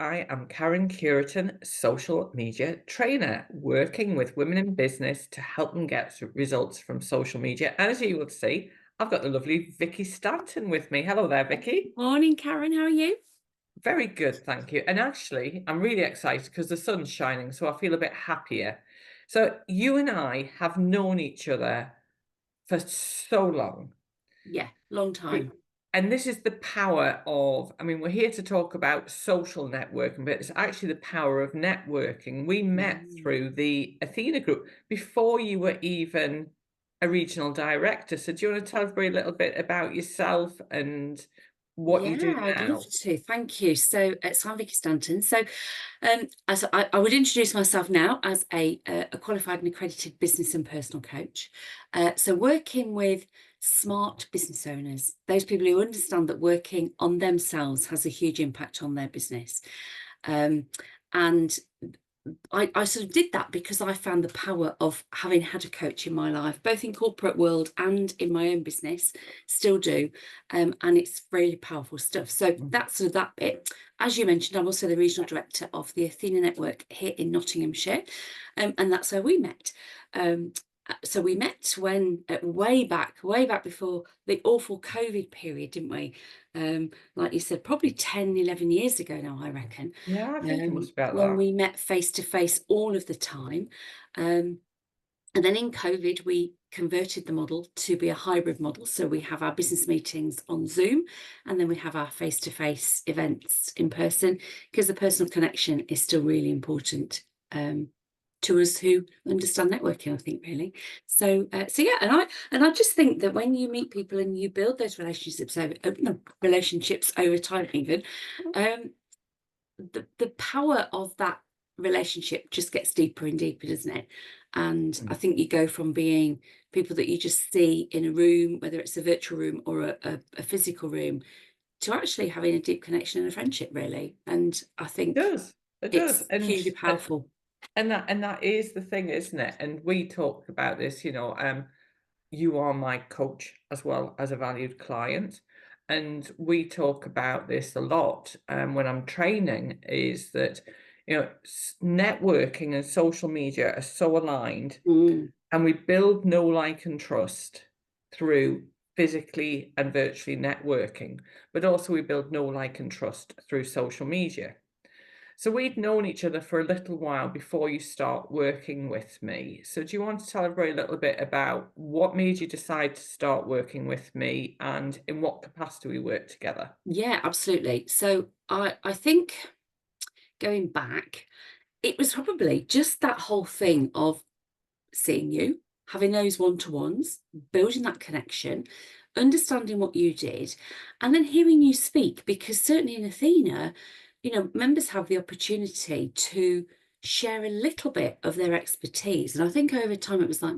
I am Karen Curitan, social media trainer, working with women in business to help them get results from social media. And as you will see, I've got the lovely Vicky Stanton with me. Hello there, Vicky. Morning, Karen. How are you? Very good, thank you. And actually, I'm really excited because the sun's shining, so I feel a bit happier. So, you and I have known each other for so long. Yeah, long We time. and this is the power of I mean, we're here to talk about social networking, but it's actually the power of networking. We met Mm. through the Athena group before you were even a regional director. So do you want to tell everybody a little bit about yourself and what you do Yeah, I'd love now? to. Thank you. So I'm Vicky Stanton. I would introduce myself now as a qualified and accredited business and personal coach. Working with smart business owners, those people who understand that working on themselves has a huge impact on their business. Um, and I sort of did that because I found the power of having had a coach in my life, both in corporate world and in my own business, still do. And it's really powerful stuff. So Mm. that's sort of that bit. As you mentioned, I'm also the regional director of the Athena Network here in Nottinghamshire. And that's where we met. So we met when way back before the awful COVID period, didn't we? Like you said, probably 10, 11 years ago now, I reckon, Yeah, I think it must be about when that. we met face to face all of the time. Um, and then in COVID, we converted the model to be a hybrid model. So we have our business meetings on Zoom, and then we have our face to face events in person, because the personal connection is still really important. To us who understand networking, I think really. So yeah, and I just think that when you meet people and you build those relationships over time, even um, the power of that relationship just gets deeper and deeper, doesn't it? And I Mm. think you go from being people that you just see in a room, whether it's a virtual room or a physical room, to actually having a deep connection and a friendship, really. And I It think does. It does. it's hugely powerful. And that is the thing, isn't it? And we talked about this, you are my coach as well as a valued client. And we talk about this a lot when I'm training is that, networking and social media are so aligned Mm. and we build know, like, and trust through physically and virtually networking, but also we build know, like, and trust through social media. So we'd known each other for a little while before you start working with me. So do you want to tell everybody a little bit about what made you decide to start working with me and in what capacity we work together? Yeah, absolutely. So I think going back, it was probably just that whole thing of seeing you, having those one to ones, building that connection, understanding what you did, and then hearing you speak. Because certainly in Athena, members have the opportunity to share a little bit of their expertise. And I think over time it was like,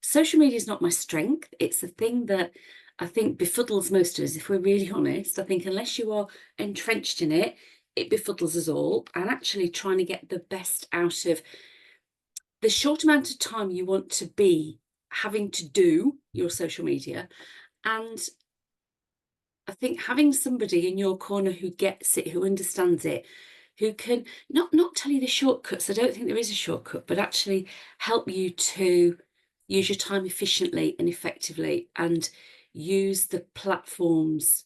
social media is not my strength. It's the thing that I think befuddles most of us, if we're really honest. I think unless you are entrenched in it, it befuddles us all. And actually trying to get the best out of the short amount of time you want to be having to do your social media. And I think having somebody in your corner who gets it, who understands it, who can not tell you the shortcuts. I don't think there is a shortcut, but actually help you to use your time efficiently and effectively, and use the platforms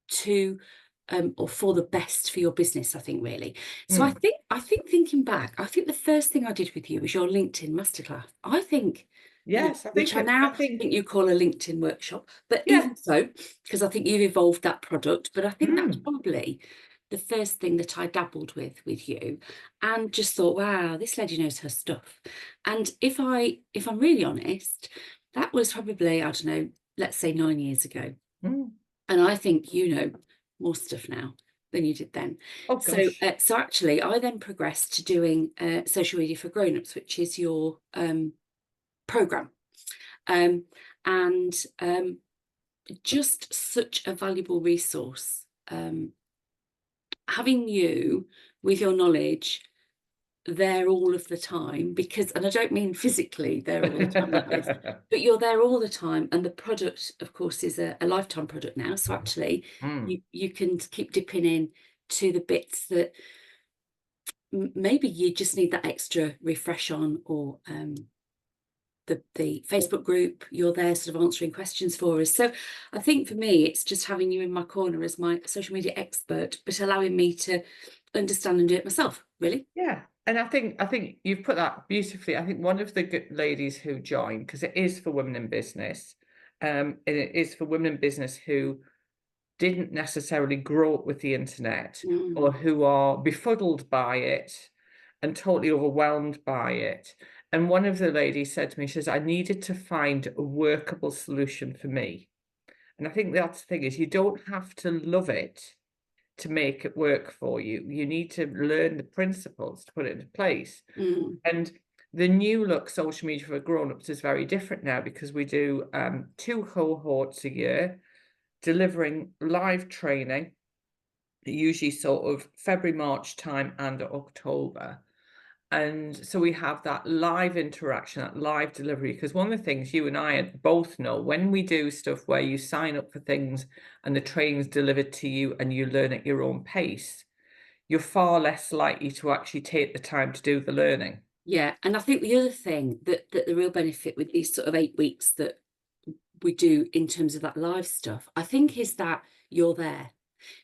to or for the best for your business, I think, really. So I Mm. think I think thinking back, I think the first thing I did with you was your LinkedIn masterclass. I think, Yes, I which think I it's, I now think, think you call a LinkedIn workshop, but yeah. even so, because I think you've evolved that product, but I think that was Mm. probably the first thing that I dabbled with you, and just thought, wow, this lady knows her stuff. And if I'm really honest, that was probably, I don't know, let's say 9 years ago. Mm. And I think you know more stuff now than you did then. Oh So, gosh. so actually, I then progressed to doing social media for grown-ups, which is your program, um, and just such a valuable resource. Having you with your knowledge there all of the time, because, and I don't mean physically there all the time like this, but you're there all the time, and the product of course is a lifetime product now, so actually Mm. you can keep dipping in to the bits that maybe you just need that extra refresh on, or the Facebook group, you're there sort of answering questions for us. So I think for me, it's just having you in my corner as my social media expert, but allowing me to understand and do it myself, really. Yeah, and I think you've put that beautifully. I think one of the good ladies who joined, because it is for women in business, and it is for women in business who didn't necessarily grow up with the internet, or Mm, who are befuddled by it and totally overwhelmed by it. And one of the ladies said to me, she says, I needed to find a workable solution for me. And I think that's the thing, is you don't have to love it to make it work for you. You need to learn the principles to put it into place. mm, And the new look social media for grown-ups is very different now, because we do 2 cohorts a year delivering live training, usually sort of February, March time and October. And so we have that live interaction, that live delivery, because one of the things you and I both know, when we do stuff where you sign up for things and the training's delivered to you and you learn at your own pace, you're far less likely to actually take the time to do the learning. yeah, and I think the other thing that the real benefit with these sort of 8 weeks that we do in terms of that live stuff, I think, is that you're there.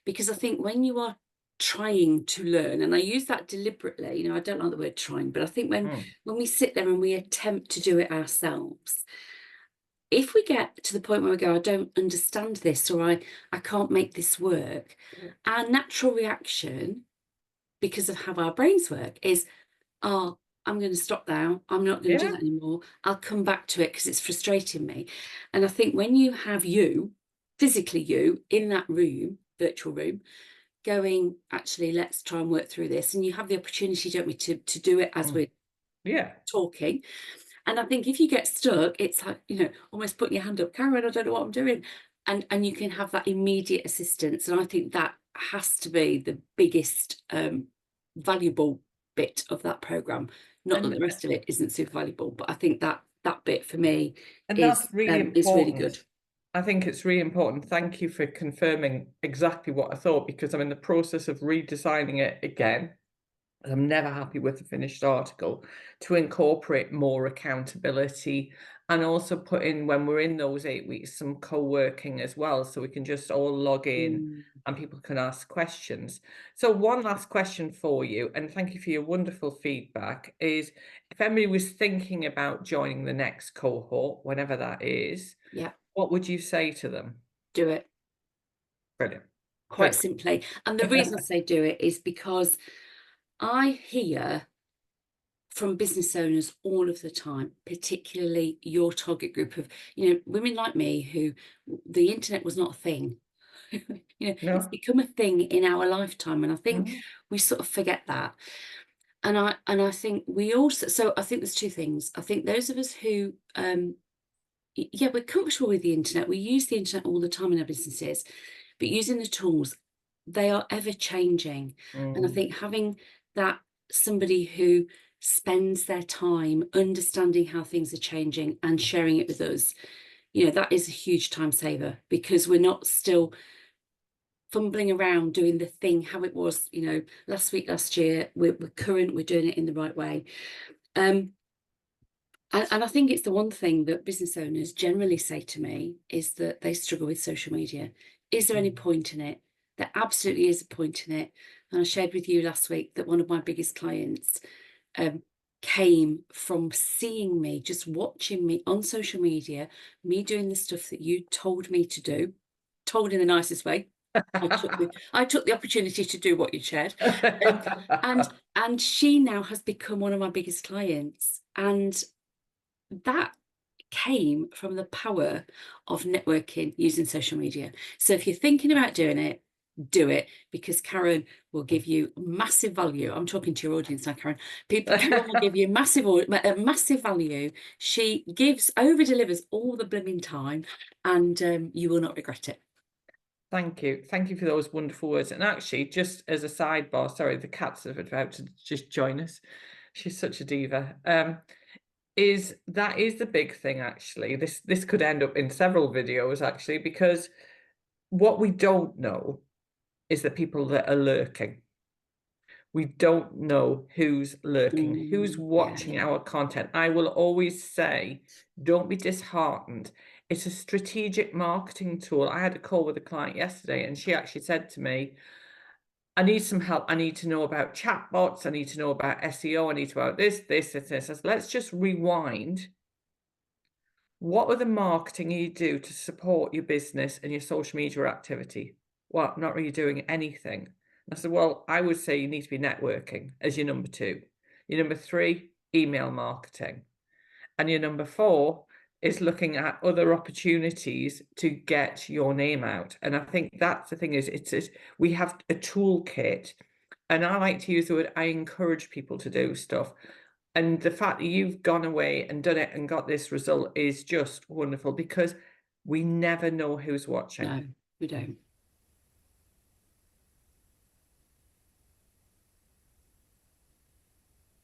Because I think when you are trying to learn, and I use that deliberately, I don't like the word trying, but I think Mm. when we sit there and we attempt to do it ourselves, if we get to the point where we go, I don't understand this, or I can't make this work, our natural reaction, because of how our brains work, is, oh, I'm going to stop now. I'm not going to do Yeah. that anymore. I'll come back to it because it's frustrating me. And I think when you have you, physically you, in that room, virtual room, going, actually, let's try and work through this. And you have the opportunity, don't we, to do it as Mm. we're Yeah. talking. And I think if you get stuck, it's like, almost putting your hand up, Karen, I don't know what I'm doing. And you can have that immediate assistance. And I think that has to be the biggest valuable bit of that programme. Not that And the rest of it isn't super valuable, but I think that bit for me that's really is really important. good. I think it's really important. Thank you for confirming exactly what I thought, because I'm in the process of redesigning it again. I'm never happy with the finished article, to incorporate more accountability, and also put in, when we're in those 8 weeks, some co-working as well, so we can just all log in Mm, and people can ask questions. So one last question for you, and thank you for your wonderful feedback, is if anybody was thinking about joining the next cohort, whenever that is, yeah, what would you say to them? do it, Brilliant. quite Good. simply. And the reason I say do it is because I hear from business owners all of the time, particularly your target group of, women like me, who the internet was not a thing. It's No? become a thing in our lifetime, and I think Mhm. we sort of forget that. And I think we also, so I think there's two things. I think those of us who yeah, we're comfortable with the internet, we use the internet all the time in our businesses, but using the tools, they are ever changing. And I Mm. think having that, somebody who spends their time understanding how things are changing and sharing it with us, that is a huge time saver, because we're not still fumbling around doing the thing how it was, last week, last year. We're current, we're doing it in the right way. Um, and I think it's the one thing that business owners generally say to me, is that they struggle with social media. Is there any Mm. point in it? There absolutely is a point in it. And I shared with you last week that one of my biggest clients came from seeing me, just watching me on social media, me doing the stuff that you told me to do, told in the nicest way. I took the opportunity to do what you shared. Um, and and she now has become one of my biggest clients. And that came from the power of networking using social media. So if you're thinking about doing it, do it, because Karen will give you massive value. I'm talking to your audience now, Karen. Karen will give you massive value. She over delivers all the blooming time, and you will not regret it. Thank you. Thank you for those wonderful words. And actually, just as a sidebar, sorry, the cat's about to just join us. She's such a diva. That is the big thing, actually. This could end up in several videos, actually, because what we don't know is the people that are lurking. We don't know who's lurking, who's Yeah, watching yeah. our content. I will always say, don't be disheartened. It's a strategic marketing tool. I had a call with a client yesterday, and she actually said to me, I need some help. I need to know about chatbots. I need to know about SEO. I need to know about this, this, this, this. I said, let's just rewind. What other marketing you do to support your business and your social media activity? Well, not really doing anything. I said, well, I would say you need to be networking as your number 2. Your number 3, email marketing. And your number 4 is looking at other opportunities to get your name out. And I think that's the thing is, we have a toolkit, and I like to use the word, I encourage people to do stuff. And the fact that you've gone away and done it and got this result is just wonderful, because we never know who's watching. No, we don't.